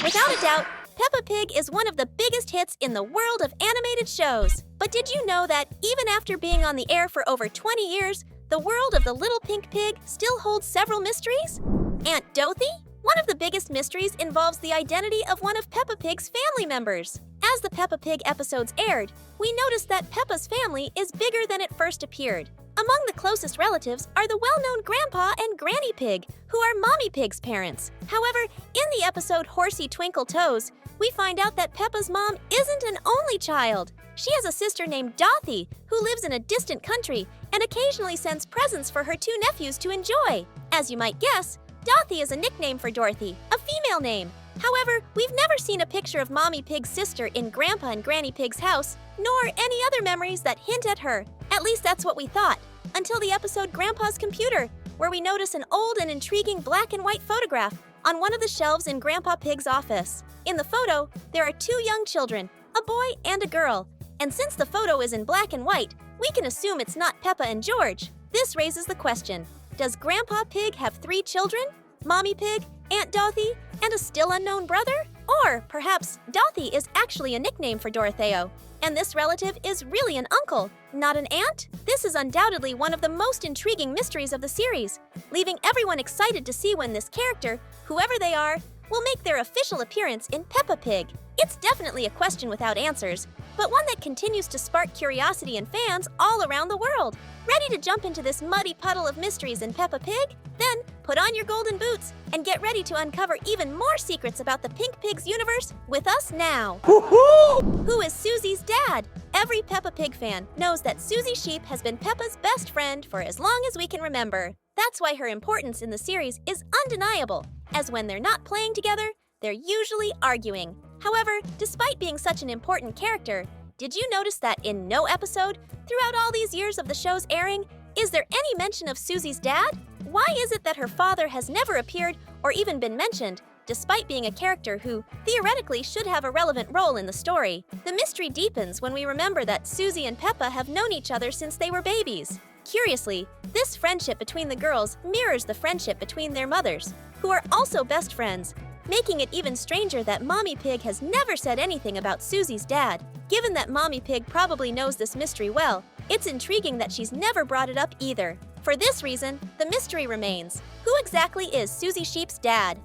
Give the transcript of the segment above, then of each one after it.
Without a doubt, Peppa Pig is one of the biggest hits in the world of animated shows. But did you know that even after being on the air for over 20 years, the world of the Little Pink Pig still holds several mysteries? Aunt Dottie? One of the biggest mysteries involves the identity of one of Peppa Pig's family members. As the Peppa Pig episodes aired, we noticed that Peppa's family is bigger than it first appeared. Among the closest relatives are the well-known Grandpa and Granny Pig, who are Mommy Pig's parents. However, in the episode Horsey Twinkle Toes, we find out that Peppa's mom isn't an only child. She has a sister named Dottie, who lives in a distant country and occasionally sends presents for her two nephews to enjoy. As you might guess, Dottie is a nickname for Dorothy, a female name. However, we've never seen a picture of Mommy Pig's sister in Grandpa and Granny Pig's house, nor any other memories that hint at her. At least that's what we thought, until the episode Grandpa's Computer, where we notice an old and intriguing black and white photograph on one of the shelves in Grandpa Pig's office. In the photo, there are two young children, a boy and a girl. And since the photo is in black and white, we can assume it's not Peppa and George. This raises the question, does Grandpa Pig have 3 children? Mommy Pig, Aunt Dottie, and a still unknown brother? Or perhaps Dottie is actually a nickname for Dorotheo, and this relative is really an uncle, not an aunt? This is undoubtedly one of the most intriguing mysteries of the series, leaving everyone excited to see when this character, whoever they are, will make their official appearance in Peppa Pig. It's definitely a question without answers, but one that continues to spark curiosity in fans all around the world. Ready to jump into this muddy puddle of mysteries in Peppa Pig? Then put on your golden boots and get ready to uncover even more secrets about the Pink Pig's universe with us now. Who is Susie's dad? Every Peppa Pig fan knows that Susie Sheep has been Peppa's best friend for as long as we can remember. That's why her importance in the series is undeniable, as when they're not playing together, they're usually arguing. However, despite being such an important character, did you notice that in no episode, throughout all these years of the show's airing, is there any mention of Susie's dad? Why is it that her father has never appeared or even been mentioned, despite being a character who, theoretically, should have a relevant role in the story? The mystery deepens when we remember that Susie and Peppa have known each other since they were babies. Curiously, this friendship between the girls mirrors the friendship between their mothers, who are also best friends, making it even stranger that Mommy Pig has never said anything about Susie's dad. Given that Mommy Pig probably knows this mystery well, it's intriguing that she's never brought it up either. For this reason, the mystery remains. Who exactly is Susie Sheep's dad?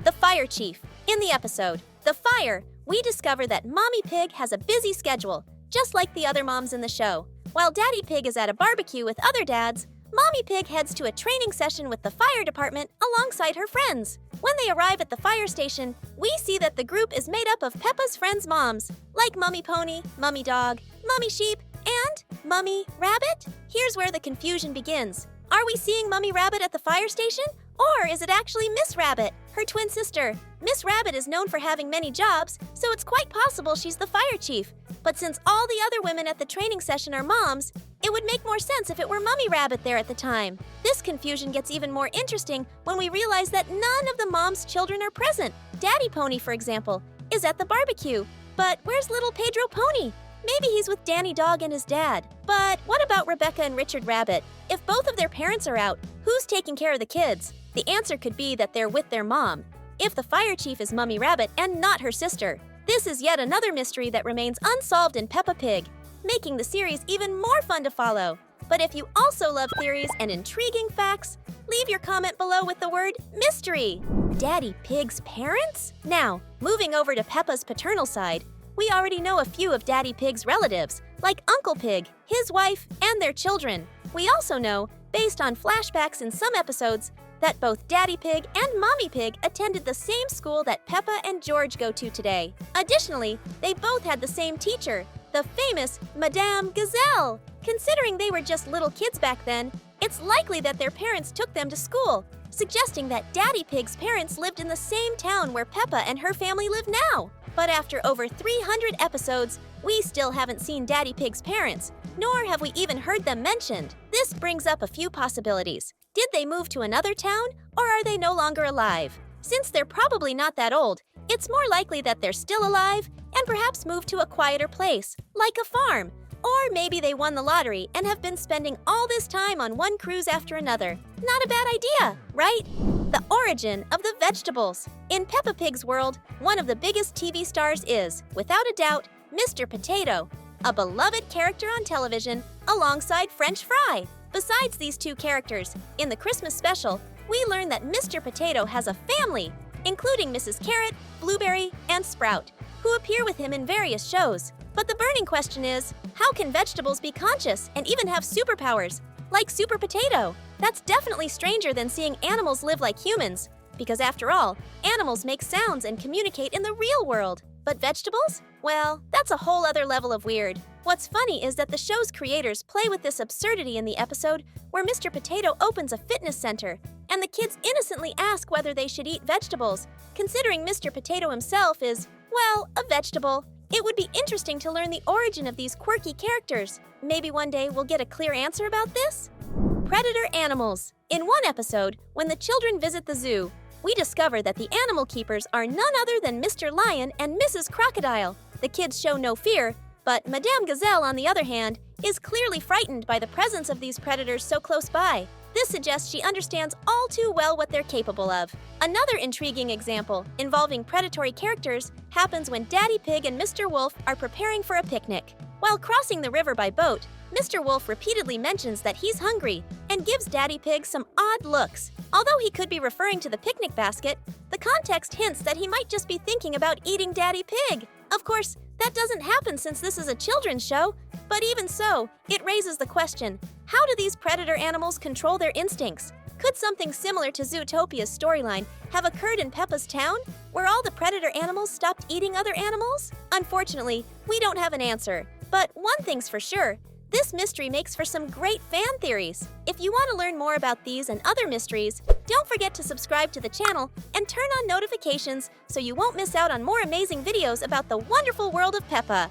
The Fire Chief. In the episode, The Fire, we discover that Mommy Pig has a busy schedule, just like the other moms in the show. While Daddy Pig is at a barbecue with other dads, Mommy Pig heads to a training session with the fire department alongside her friends. When they arrive at the fire station, we see that the group is made up of Peppa's friends' moms, like Mummy Pony, Mummy Dog, Mummy Sheep, and Mummy Rabbit? Here's where the confusion begins. Are we seeing Mummy Rabbit at the fire station? Or is it actually Miss Rabbit, her twin sister? Miss Rabbit is known for having many jobs, so it's quite possible she's the fire chief. But since all the other women at the training session are moms, it would make more sense if it were Mummy Rabbit there at the time. This confusion gets even more interesting when we realize that none of the moms' children are present. Daddy Pony, for example, is at the barbecue. But where's little Pedro Pony? Maybe he's with Danny Dog and his dad. But what about Rebecca and Richard Rabbit? If both of their parents are out, who's taking care of the kids? The answer could be that they're with their mom, if the fire chief is Mummy Rabbit and not her sister. This is yet another mystery that remains unsolved in Peppa Pig, making the series even more fun to follow. But if you also love theories and intriguing facts, leave your comment below with the word mystery. Daddy Pig's parents? Now, moving over to Peppa's paternal side, we already know a few of Daddy Pig's relatives, like Uncle Pig, his wife, and their children. We also know, based on flashbacks in some episodes, that both Daddy Pig and Mommy Pig attended the same school that Peppa and George go to today. Additionally, they both had the same teacher, the famous Madame Gazelle. Considering they were just little kids back then, it's likely that their parents took them to school, suggesting that Daddy Pig's parents lived in the same town where Peppa and her family live now. But after over 300 episodes, we still haven't seen Daddy Pig's parents, nor have we even heard them mentioned. This brings up a few possibilities. Did they move to another town, or are they no longer alive? Since they're probably not that old, it's more likely that they're still alive and perhaps moved to a quieter place, like a farm. Or maybe they won the lottery and have been spending all this time on one cruise after another. Not a bad idea, right? the origin of the vegetables. In Peppa Pig's world, one of the biggest TV stars is, without a doubt, Mr. Potato, a beloved character on television alongside French Fry. Besides these two characters, in the Christmas special, we learn that Mr. Potato has a family, including Mrs. Carrot, Blueberry, and Sprout, who appear with him in various shows. But the burning question is, how can vegetables be conscious and even have superpowers, like Super Potato? That's definitely stranger than seeing animals live like humans, because after all, animals make sounds and communicate in the real world. But vegetables? Well, that's a whole other level of weird. What's funny is that the show's creators play with this absurdity in the episode where Mr. Potato opens a fitness center, and the kids innocently ask whether they should eat vegetables, considering Mr. Potato himself is, well, a vegetable. It would be interesting to learn the origin of these quirky characters. Maybe one day we'll get a clear answer about this? Predator animals. In one episode, when the children visit the zoo, we discover that the animal keepers are none other than Mr. Lion and Mrs. Crocodile. The kids show no fear, but Madame Gazelle, on the other hand, is clearly frightened by the presence of these predators so close by. This suggests she understands all too well what they're capable of. Another intriguing example involving predatory characters happens when Daddy Pig and Mr. Wolf are preparing for a picnic. While crossing the river by boat, Mr. Wolf repeatedly mentions that he's hungry and gives Daddy Pig some odd looks. Although he could be referring to the picnic basket, the context hints that he might just be thinking about eating Daddy Pig. Of course, that doesn't happen since this is a children's show, but even so, it raises the question, how do these predator animals control their instincts? Could something similar to Zootopia's storyline have occurred in Peppa's town, where all the predator animals stopped eating other animals? Unfortunately, we don't have an answer, but one thing's for sure, this mystery makes for some great fan theories. If you want to learn more about these and other mysteries, don't forget to subscribe to the channel and turn on notifications so you won't miss out on more amazing videos about the wonderful world of Peppa.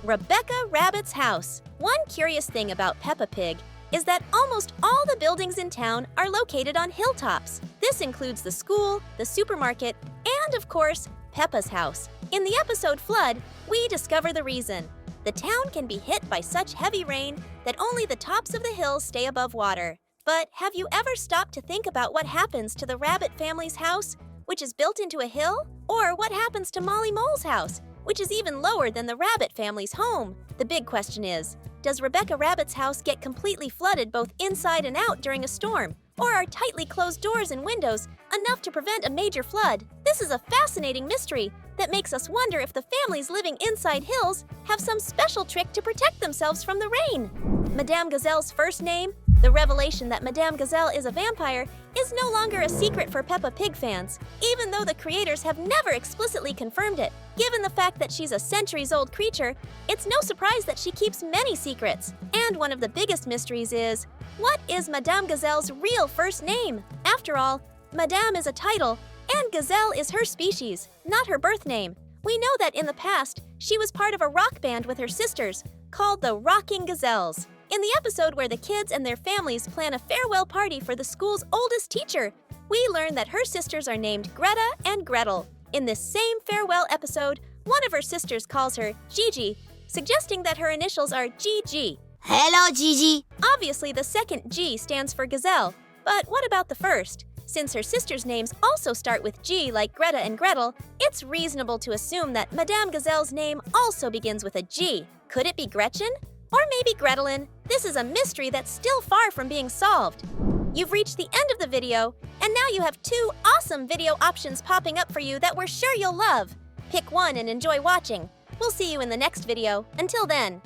Rebecca Rabbit's house. One curious thing about Peppa Pig is that almost all the buildings in town are located on hilltops. This includes the school, the supermarket, and of course, Peppa's house. In the episode Flood, we discover the reason. The town can be hit by such heavy rain that only the tops of the hills stay above water. But have you ever stopped to think about what happens to the rabbit family's house, which is built into a hill? Or what happens to Molly Mole's house, which is even lower than the rabbit family's home? The big question is, does Rebecca Rabbit's house get completely flooded both inside and out during a storm? Or are tightly closed doors and windows enough to prevent a major flood? This is a fascinating mystery that makes us wonder if the families living inside hills have some special trick to protect themselves from the rain. Madame Gazelle's first name, the revelation that Madame Gazelle is a vampire, is no longer a secret for Peppa Pig fans, even though the creators have never explicitly confirmed it. Given the fact that she's a centuries-old creature, it's no surprise that she keeps many secrets. And one of the biggest mysteries is, what is Madame Gazelle's real first name? After all, Madame is a title, and Gazelle is her species, not her birth name. We know that in the past, she was part of a rock band with her sisters, called the Rocking Gazelles. In the episode where the kids and their families plan a farewell party for the school's oldest teacher, we learn that her sisters are named Greta and Gretel. In this same farewell episode, one of her sisters calls her Gigi, suggesting that her initials are GG. Hello, Gigi. Obviously, the second G stands for Gazelle, but what about the first? Since her sisters' names also start with G like Greta and Gretel, it's reasonable to assume that Madame Gazelle's name also begins with a G. Could it be Gretchen? Or maybe Gretelin? This is a mystery that's still far from being solved. You've reached the end of the video, and now you have 2 awesome video options popping up for you that we're sure you'll love. Pick one and enjoy watching. We'll see you in the next video. Until then.